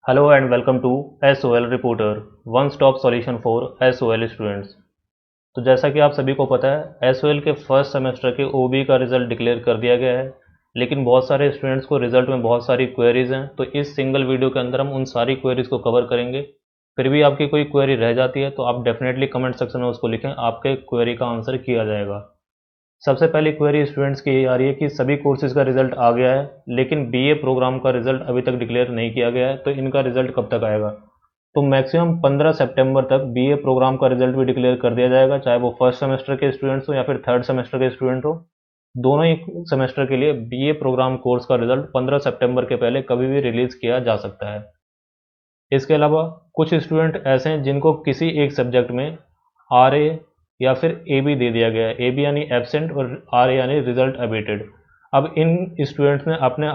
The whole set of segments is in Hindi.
Hello and welcome to SOL reporter, one stop solution for SOL students. तो जैसा कि आप सभी को पता है, SOL के फर्स्ट सेमेस्टर के OB का रिजल्ट डिक्लेयर कर दिया गया है। लेकिन बहुत सारे स्टूडेंट्स को रिजल्ट में बहुत सारी क्वेरीज हैं, तो इस सिंगल वीडियो के अंदर हम उन सारी क्वेरीज को कवर करेंगे। फिर भी आपकी कोई क्वेरी रह जाती है तो आप डेफिनेटली कमेंट सेक्शन में उसको लिखें, आपके क्वेरी का आंसर किया जाएगा। सबसे पहली क्वेरी स्टूडेंट्स की ये आ रही है कि सभी कोर्सेज का रिजल्ट आ गया है, लेकिन BA प्रोग्राम का रिजल्ट अभी तक डिक्लेयर नहीं किया गया है, तो इनका रिजल्ट कब तक आएगा। तो मैक्सिमम 15 सितंबर तक BA प्रोग्राम का रिजल्ट भी डिक्लेयर कर दिया जाएगा, चाहे वो फर्स्ट सेमेस्टर के स्टूडेंट्स हो या फिर थर्ड सेमेस्टर के स्टूडेंट हो। दोनों ही सेमेस्टर के लिए BA प्रोग्राम कोर्स का रिजल्ट 15 सितंबर के पहले कभी भी रिलीज किया जा सकता है। इसके अलावा कुछ स्टूडेंट ऐसे हैं जिनको किसी एक सब्जेक्ट में RA या फिर AB दे दिया गया है, AB यानी एब्सेंट और RA यानी रिजल्ट अवेटेड। अब इन स्टूडेंट्स ने अपने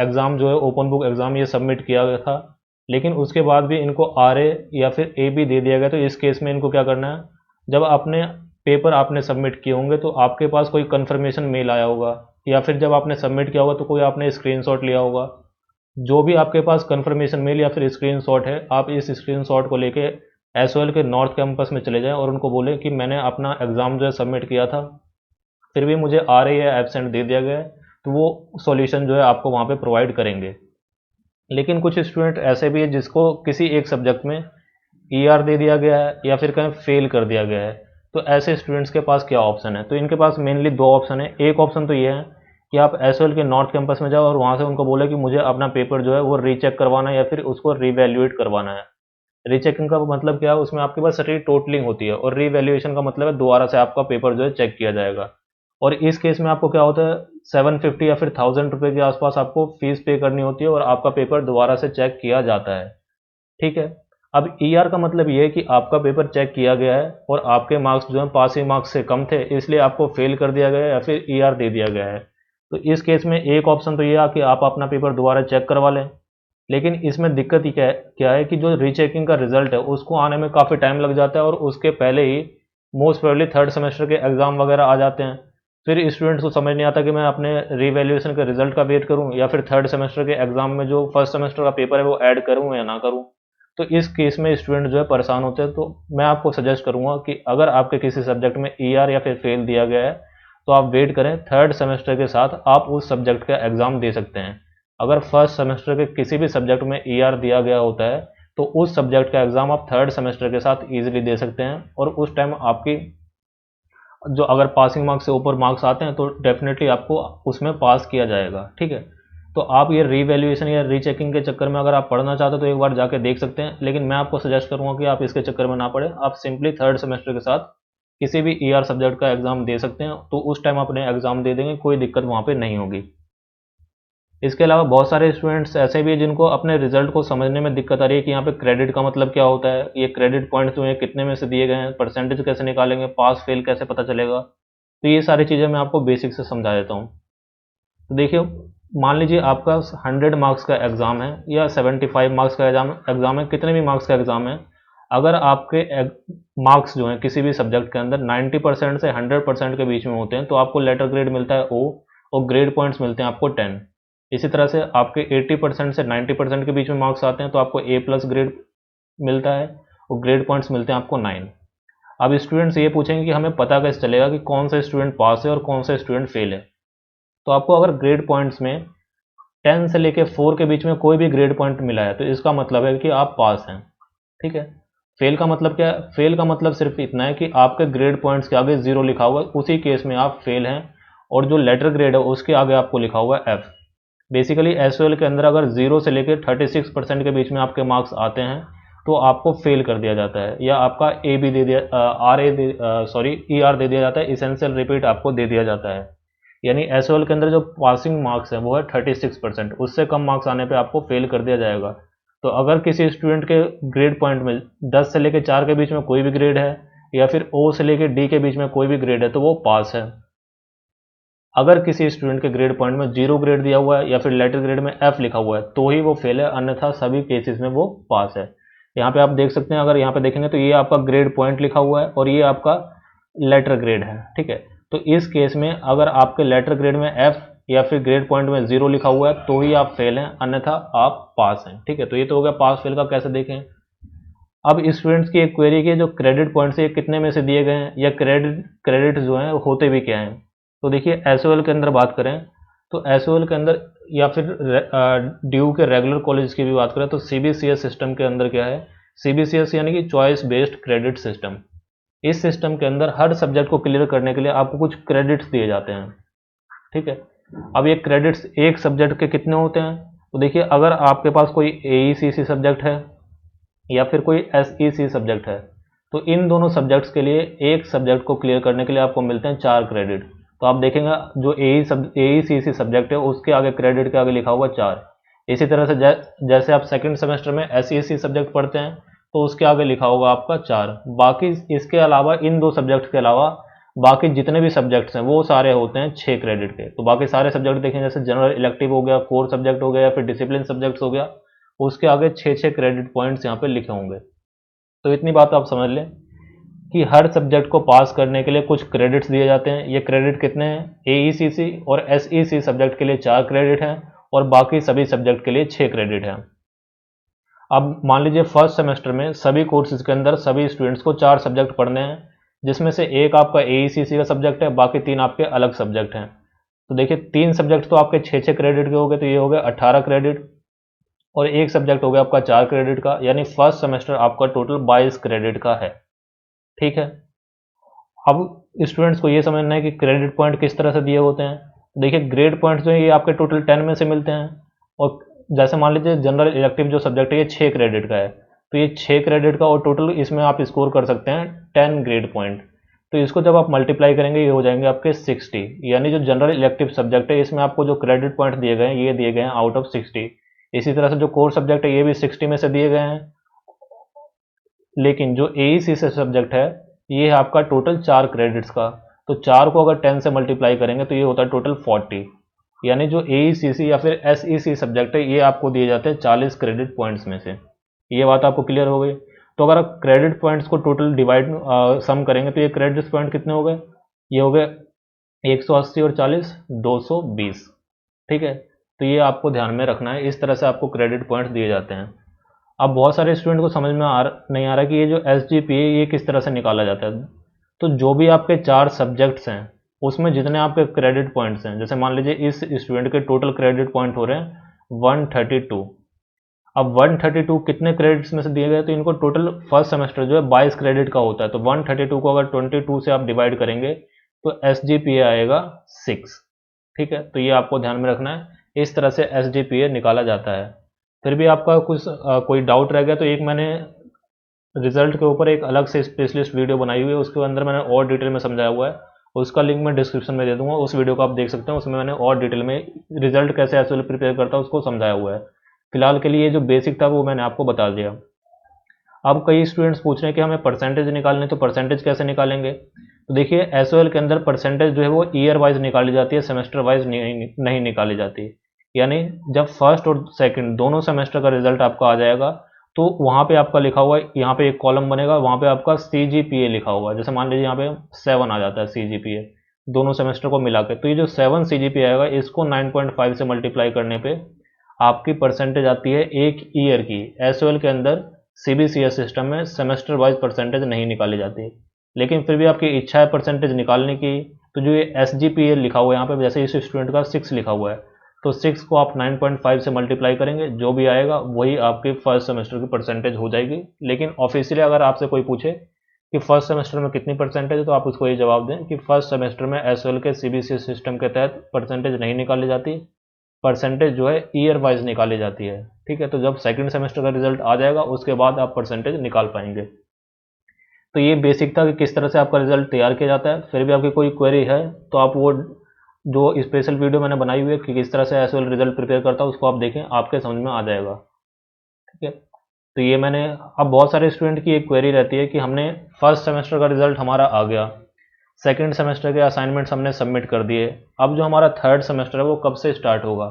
एग्ज़ाम जो है ओपन बुक एग्ज़ाम ये सबमिट किया गया था, लेकिन उसके बाद भी इनको RA या फिर AB दे दिया गया। तो इस केस में इनको क्या करना है, जब अपने पेपर आपने सबमिट किए होंगे तो आपके पास कोई कन्फर्मेशन मेल आया होगा, या फिर जब आपने सबमिट किया होगा तो कोई आपने स्क्रीनशॉट लिया होगा। जो भी आपके पास कंफर्मेशन मेल या फिर स्क्रीनशॉट है, आप इस स्क्रीनशॉट को लेके SOL के नॉर्थ कैंपस में चले जाएं और उनको बोलें कि मैंने अपना एग्ज़ाम जो है सबमिट किया था, फिर भी मुझे RA या एब्सेंट दे दिया गया है। तो वो सॉल्यूशन जो है आपको वहाँ पे प्रोवाइड करेंगे। लेकिन कुछ स्टूडेंट ऐसे भी है जिसको किसी एक सब्जेक्ट में ER दे दिया गया है या फिर कहीं फेल कर दिया गया है। तो ऐसे स्टूडेंट्स के पास क्या ऑप्शन है, तो इनके पास मेनली दो ऑप्शन है। एक ऑप्शन तो ये है कि आप SOL के नॉर्थ कैंपस में जाओ और वहाँ से उनको बोले कि मुझे अपना पेपर जो है वो रीचेक करवाना है या फिर उसको रीवैल्यूएट करवाना है। रीचेकिंग का मतलब क्या है, उसमें आपके पास रीटोटलिंग होती है, और रीवैल्यूएशन का मतलब है दोबारा से आपका पेपर जो है चेक किया जाएगा। और इस केस में आपको क्या होता है, 750 या फिर 1000 रुपये के आसपास आपको फीस पे करनी होती है और आपका पेपर दोबारा से चेक किया जाता है। ठीक है। अब ER का मतलब ये है कि आपका पेपर चेक किया गया है और आपके मार्क्स जो है पासिंग मार्क्स से कम थे, इसलिए आपको फेल कर दिया गया है या फिर ER दे दिया गया है। तो इस केस में एक ऑप्शन तो ये है कि आप अपना पेपर दोबारा चेक करवा लें। लेकिन इसमें दिक्कत ही क्या है कि जो रीचेकिंग का रिजल्ट है उसको आने में काफ़ी टाइम लग जाता है, और उसके पहले ही मोस्ट प्रोबेबली थर्ड सेमेस्टर के एग्ज़ाम वगैरह आ जाते हैं। फिर स्टूडेंट्स को समझ नहीं आता कि मैं अपने रीवैल्यूएशन के रिजल्ट का वेट करूं या फिर थर्ड सेमेस्टर के एग्ज़ाम में जो फर्स्ट सेमेस्टर का पेपर है वो ऐड करूं या ना करूं। तो इस केस में स्टूडेंट जो है परेशान होते हैं। तो मैं आपको सजेस्ट करूंगा कि अगर आपके किसी सब्जेक्ट में ER या फिर फेल दिया गया है तो आप वेट करें, थर्ड सेमेस्टर के साथ आप उस सब्जेक्ट का एग्ज़ाम दे सकते हैं। अगर फर्स्ट सेमेस्टर के किसी भी सब्जेक्ट में ER दिया गया होता है तो उस सब्जेक्ट का एग्ज़ाम आप थर्ड सेमेस्टर के साथ ईजिली दे सकते हैं, और उस टाइम आपकी जो अगर पासिंग मार्क्स से ऊपर मार्क्स आते हैं तो डेफिनेटली आपको उसमें पास किया जाएगा। ठीक है। तो आप ये रीवैल्यूएशन या रीचेकिंग के चक्कर में अगर आप पढ़ना चाहते हो तो एक बार जाके देख सकते हैं, लेकिन मैं आपको सजेस्ट करूंगा कि आप इसके चक्कर में ना पड़े। आप सिंपली थर्ड सेमेस्टर के साथ किसी भी ER सब्जेक्ट का एग्ज़ाम दे सकते हैं, तो उस टाइम अपने एग्ज़ाम दे देंगे, कोई दिक्कत वहाँ पे नहीं होगी। इसके अलावा बहुत सारे स्टूडेंट्स ऐसे भी हैं जिनको अपने रिजल्ट को समझने में दिक्कत आ रही है कि यहाँ पे क्रेडिट का मतलब क्या होता है, ये क्रेडिट पॉइंट्स जो हैं कितने में से दिए गए हैं, परसेंटेज कैसे निकालेंगे, पास फेल कैसे पता चलेगा। तो ये सारी चीज़ें मैं आपको बेसिक से समझा देता हूँ। तो देखिए, मान लीजिए आपका 100 मार्क्स का एग्ज़ाम है या 75 मार्क्स का एग्ज़ाम है, कितने भी मार्क्स का एग्ज़ाम है। अगर आपके मार्क्स जो हैं किसी भी सब्जेक्ट के अंदर 90% से 100% के बीच में होते हैं तो आपको लेटर ग्रेड मिलता है O, और ग्रेड पॉइंट्स मिलते हैं आपको 10। इसी तरह से आपके 80% से 90% के बीच में मार्क्स आते हैं तो आपको A+ ग्रेड मिलता है, और ग्रेड पॉइंट्स मिलते हैं आपको 9। अब स्टूडेंट्स ये पूछेंगे कि हमें पता कैसे चलेगा कि कौन सा स्टूडेंट पास है और कौन सा स्टूडेंट फेल है। तो आपको अगर ग्रेड पॉइंट्स में 10 से लेके 4 के बीच में कोई भी ग्रेड पॉइंट मिला है तो इसका मतलब है कि आप पास हैं। ठीक है। फेल का मतलब क्या है, फेल का मतलब सिर्फ इतना है कि आपके ग्रेड पॉइंट्स के आगे 0 लिखा हुआ है, उसी केस में आप फेल हैं, और जो लेटर ग्रेड है उसके आगे आपको लिखा हुआ है F। बेसिकली SOL के अंदर अगर 0 से लेकर 36% के बीच में आपके मार्क्स आते हैं तो आपको फेल कर दिया जाता है, या आपका AB दे दिया ER दे दिया जाता है, इसेंशियल रिपीट आपको दे दिया जाता है। यानी SOL के अंदर जो पासिंग मार्क्स है वो है 36%, उससे कम मार्क्स आने पे आपको फेल कर दिया जाएगा। तो अगर किसी स्टूडेंट के ग्रेड पॉइंट में 10 से लेकर 4 के बीच में कोई भी ग्रेड है, या फिर O से लेकर D के बीच में कोई भी ग्रेड है, तो वो पास है। अगर किसी स्टूडेंट के ग्रेड पॉइंट में 0 ग्रेड दिया हुआ है या फिर लेटर ग्रेड में F लिखा हुआ है तो ही वो फेल है, अन्यथा सभी केसेस में वो पास है। यहाँ पे आप देख सकते हैं, अगर यहाँ पे देखेंगे तो ये आपका ग्रेड पॉइंट लिखा हुआ है और ये आपका लेटर ग्रेड है। ठीक है। तो इस केस में अगर आपके लेटर ग्रेड में F या फिर ग्रेड पॉइंट में 0 लिखा हुआ है तो ही आप फेल हैं, अन्यथा आप पास हैं। ठीक है, तो ये तो हो गया पास फेल का। कैसे देखें, अब स्टूडेंट्स की एक क्वेरी के जो क्रेडिट पॉइंट्स है कितने में से दिए गए हैं, या क्रेडिट जो हैं होते भी क्या हैं। तो देखिए एसओएल के अंदर बात करें तो एसओएल के अंदर, या फिर ड्यू के रेगुलर कॉलेज की भी बात करें तो सीबीसीएस सिस्टम के अंदर क्या है, सीबीसीएस यानी कि चॉइस बेस्ड क्रेडिट सिस्टम। इस सिस्टम के अंदर हर सब्जेक्ट को क्लियर करने के लिए आपको कुछ क्रेडिट्स दिए जाते हैं। ठीक है, अब ये क्रेडिट्स एक सब्जेक्ट के कितने होते हैं, तो देखिए अगर आपके पास कोई एईसीसी सब्जेक्ट है या फिर कोई एसईसी सब्जेक्ट है, तो इन दोनों सब्जेक्ट्स के लिए एक सब्जेक्ट को क्लियर करने के लिए आपको मिलते हैं 4 क्रेडिट। तो आप देखेंगे जो एईसीसी सब्जेक्ट है उसके आगे क्रेडिट के आगे लिखा हुआ 4। इसी तरह से जैसे आप सेकंड सेमेस्टर में एसईसी सब्जेक्ट पढ़ते हैं तो उसके आगे लिखा होगा आपका 4। बाकी इसके अलावा इन 2 सब्जेक्ट के अलावा बाकी जितने भी सब्जेक्ट्स हैं वो सारे होते हैं 6 क्रेडिट के। तो बाकी सारे सब्जेक्ट देखें, जैसे जनरल इलेक्टिव हो गया, कोर सब्जेक्ट हो गया, या फिर डिसिप्लिन सब्जेक्ट्स हो गया, उसके आगे 6 क्रेडिट पॉइंट्स यहाँ पे लिखे होंगे। तो इतनी बात आप समझ लें कि हर सब्जेक्ट को पास करने के लिए कुछ क्रेडिट्स दिए जाते हैं। ये क्रेडिट कितने हैं, एईसीसी और एसईसी सब्जेक्ट के लिए 4 क्रेडिट हैं और बाकी सभी सब्जेक्ट के लिए 6 क्रेडिट हैं। अब मान लीजिए फर्स्ट सेमेस्टर में सभी कोर्सेज के अंदर सभी स्टूडेंट्स को 4 सब्जेक्ट पढ़ने हैं, जिसमें से एक आपका एईसीसी का सब्जेक्ट है, बाकी 3 आपके अलग सब्जेक्ट हैं। तो देखिए 3 सब्जेक्ट तो आपके 6 क्रेडिट के हो गए, तो ये हो गए 18 क्रेडिट, और एक सब्जेक्ट हो गया आपका 4 क्रेडिट का, यानी फर्स्ट सेमेस्टर आपका टोटल 22 क्रेडिट का है। ठीक है, अब स्टूडेंट्स को ये समझना है कि क्रेडिट पॉइंट किस तरह से दिए होते हैं। देखिए ग्रेड पॉइंट्स जो है ये आपके टोटल 10 में से मिलते हैं, और जैसे मान लीजिए जनरल इलेक्टिव जो सब्जेक्ट है ये 6 क्रेडिट का है, तो ये 6 क्रेडिट का और टोटल इसमें आप स्कोर कर सकते हैं 10 ग्रेड पॉइंट। तो इसको जब आप मल्टीप्लाई करेंगे ये हो जाएंगे आपके 60, यानी जो जनरल इलेक्टिव सब्जेक्ट है इसमें आपको जो क्रेडिट पॉइंट दिए गए हैं ये दिए गए हैं आउट ऑफ 60। इसी तरह से जो कोर सब्जेक्ट है ये भी 60 में से दिए गए हैं, लेकिन जो एईसी से सब्जेक्ट है ये है आपका टोटल 4 क्रेडिट्स का। तो 4 को अगर 10 से मल्टीप्लाई करेंगे तो ये होता है टोटल 40, यानी जो एईसीसी या फिर एसईसी सब्जेक्ट है ये आपको दिए जाते हैं 40 क्रेडिट पॉइंट्स में से। ये बात आपको क्लियर हो गई। तो अगर आप क्रेडिट पॉइंट्स को टोटल डिवाइड सम करेंगे तो ये क्रेडिट पॉइंट कितने हो गए, ये हो गए 180 और 40 220। ठीक है, तो ये आपको ध्यान में रखना है, इस तरह से आपको क्रेडिट पॉइंट्स दिए जाते हैं। अब बहुत सारे स्टूडेंट को समझ में नहीं आ रहा कि ये जो एसजीपीए ये किस तरह से निकाला जाता है। तो जो भी आपके 4 सब्जेक्ट्स हैं उसमें जितने आपके क्रेडिट पॉइंट्स हैं, जैसे मान लीजिए इस स्टूडेंट के टोटल क्रेडिट पॉइंट हो रहे हैं 132। अब 132 कितने क्रेडिट्स में से दिए गए, तो इनको टोटल फर्स्ट सेमेस्टर जो है 22 क्रेडिट का होता है, तो 132 को अगर 22 से आप डिवाइड करेंगे तो एसजीपीए आएगा 6। ठीक है, तो ये आपको ध्यान में रखना है, इस तरह से एसजीपीए निकाला जाता है। फिर भी आपका कुछ कोई डाउट रह गया तो एक मैंने रिजल्ट के ऊपर एक अलग से स्पेशलिस्ट वीडियो बनाई हुई है, उसके अंदर मैंने और डिटेल में समझाया हुआ है, उसका लिंक मैं डिस्क्रिप्शन में दे दूंगा, उस वीडियो को आप देख सकते हैं। उसमें मैंने और डिटेल में रिजल्ट कैसे एसओएल प्रिपेयर करता है उसको समझाया हुआ है। फिलहाल के लिए जो बेसिक था वो मैंने आपको बता दिया। अब कई स्टूडेंट्स पूछ रहे हैं कि हमें परसेंटेज निकालने, तो परसेंटेज कैसे निकालेंगे। तो देखिए एसओएल के अंदर परसेंटेज जो है वो ईयर वाइज निकाली जाती है, सेमेस्टर वाइज नहीं निकाली जाती। यानी जब फर्स्ट और सेकंड दोनों सेमेस्टर का रिजल्ट आपका आ जाएगा तो वहाँ पे आपका लिखा हुआ है, यहाँ पे एक कॉलम बनेगा, वहाँ पे आपका सीजीपीए लिखा हुआ है। जैसे मान लीजिए यहाँ पे 7 आ जाता है सीजीपीए दोनों सेमेस्टर को मिला के, तो ये जो 7 सीजीपीए आएगा इसको 9.5 से मल्टीप्लाई करने पे आपकी परसेंटेज आती है एक ईयर की। एसओएल के अंदर सीबीसीएस सिस्टम में सेमेस्टर वाइज परसेंटेज नहीं निकाली जाती, लेकिन फिर भी आपकी इच्छा है परसेंटेज निकालने की, तो जो ये एसजीपीए लिखा हुआ है यहाँ पे, जैसे इस स्टूडेंट का 6 लिखा हुआ है, तो 6 को आप 9.5 से मल्टीप्लाई करेंगे, जो भी आएगा वही आपकी फर्स्ट सेमेस्टर की परसेंटेज हो जाएगी। लेकिन ऑफिशियली अगर आपसे कोई पूछे कि फर्स्ट सेमेस्टर में कितनी परसेंटेज है, तो आप उसको ये जवाब दें कि फर्स्ट सेमेस्टर में एसओएल के सीबीसीएस सिस्टम के तहत परसेंटेज नहीं निकाली जाती, परसेंटेज जो है ईयर वाइज निकाली जाती है। ठीक है, तो जब सेकंड सेमेस्टर का रिजल्ट आ जाएगा उसके बाद आप परसेंटेज निकाल पाएंगे। तो ये बेसिक था कि किस तरह से आपका रिजल्ट तैयार किया जाता है। फिर भी आपकी कोई क्वेरी है तो आप वो जो स्पेशल वीडियो मैंने बनाई हुई है कि किस तरह से एसओएल रिजल्ट प्रिपेयर करता है उसको आप देखें, आपके समझ में आ जाएगा। ठीक है, तो ये मैंने, अब बहुत सारे स्टूडेंट की एक क्वेरी रहती है कि हमने फर्स्ट सेमेस्टर का रिजल्ट हमारा आ गया, सेकेंड सेमेस्टर के असाइनमेंट्स हमने सबमिट कर दिए, अब जो हमारा थर्ड सेमेस्टर है वो कब से स्टार्ट होगा।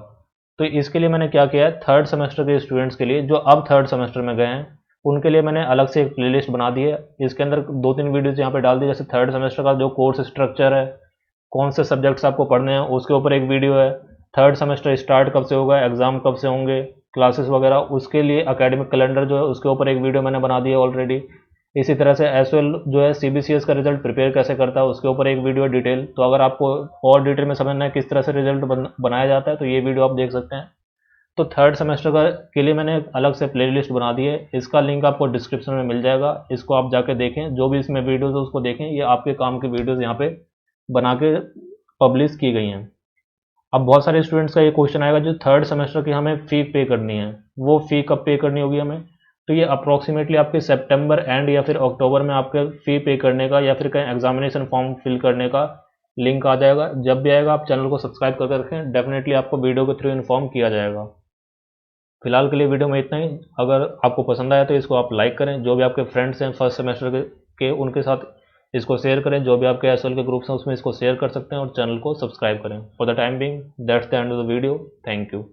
तो इसके लिए मैंने क्या किया है, थर्ड सेमेस्टर के स्टूडेंट्स के लिए जो अब थर्ड सेमेस्टर में गए हैं उनके लिए मैंने अलग से एक प्लेलिस्ट बना दी है। इसके अंदर 2-3 वीडियोज यहाँ पे डाल दी, जैसे थर्ड सेमेस्टर का जो कोर्स स्ट्रक्चर है, कौन से सब्जेक्ट्स आपको पढ़ने हैं उसके ऊपर एक वीडियो है, थर्ड सेमेस्टर स्टार्ट कब से होगा, एग्ज़ाम कब से होंगे, क्लासेस वगैरह, उसके लिए एकेडमिक कैलेंडर जो है उसके ऊपर एक वीडियो मैंने बना दिया ऑलरेडी। इसी तरह से एस जो है CBCS का रिजल्ट प्रिपेयर कैसे करता है उसके ऊपर एक वीडियो डिटेल। तो अगर आपको और डिटेल में समझना है किस तरह से रिजल्ट बनाया जाता है तो ये वीडियो आप देख सकते हैं। तो थर्ड सेमेस्टर का के लिए मैंने एक अलग से प्लेलिस्ट बना दी है, इसका लिंक आपको डिस्क्रिप्शन में मिल जाएगा, इसको आप जाके देखें, जो भी इसमें वीडियोज़ है उसको देखें, ये आपके काम की वीडियोज़ यहाँ पे बना के पब्लिश की गई हैं। अब बहुत सारे स्टूडेंट्स का ये क्वेश्चन आएगा जो थर्ड सेमेस्टर की हमें फ़ी पे करनी है, वो फ़ी कब पे करनी होगी हमें? तो ये अप्रॉक्सीमेटली आपके सितंबर एंड या फिर अक्टूबर में आपके फ़ी पे करने का या फिर कहीं एग्जामिनेशन फॉर्म फिल करने का लिंक आ जाएगा। जब भी आएगा आप चैनल को सब्सक्राइब करके रखें, डेफिनेटली आपको वीडियो के थ्रू इन्फॉर्म किया जाएगा। फिलहाल के लिए वीडियो में इतना ही। अगर आपको पसंद आया तो इसको आप लाइक करें, जो भी आपके फ्रेंड्स हैं फर्स्ट सेमेस्टर के उनके साथ इसको शेयर करें, जो भी आपके एसएल के ग्रुप्स हैं उसमें इसको शेयर कर सकते हैं और चैनल को सब्सक्राइब करें। For the time being that's the end of the video. Thank you.